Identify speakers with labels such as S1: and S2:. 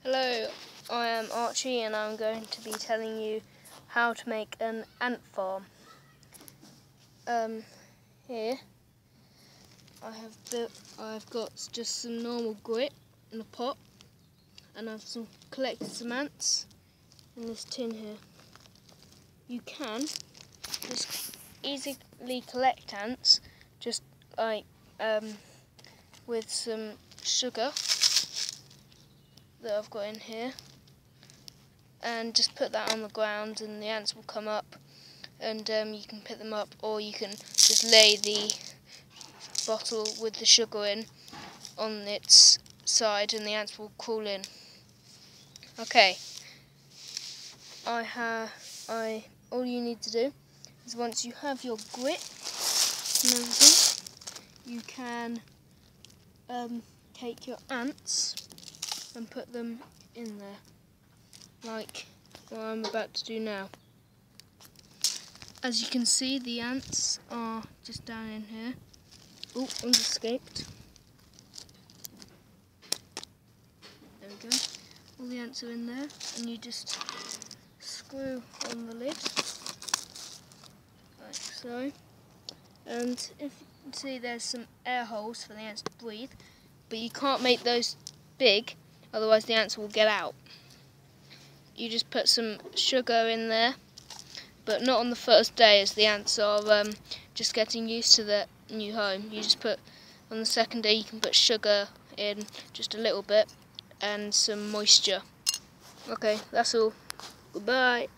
S1: Hello, I am Archie and I'm going to be telling you how to make an ant farm. Here I've got just some normal grit in a pot, and I've collected some ants in this tin here. You can just easily collect ants just like with some sugar that I've got in here, and just put that on the ground and the ants will come up, and you can pick them up, or you can just lay the bottle with the sugar in on its side and the ants will crawl in. Okay, all you need to do is, once you have your grit and everything, you can take your ants and put them in there, like what I'm about to do now. As you can see, the ants are just down in here. Oh, one's escaped. There we go. All the ants are in there, and you just screw on the lid, like so. And if you can see, there's some air holes for the ants to breathe, but you can't make those big, otherwise the ants will get out. You just put some sugar in there, but not on the first day, as the ants are just getting used to their new home. You just put, on the second day you can put sugar in, just a little bit, and some moisture. Okay, that's all. Goodbye.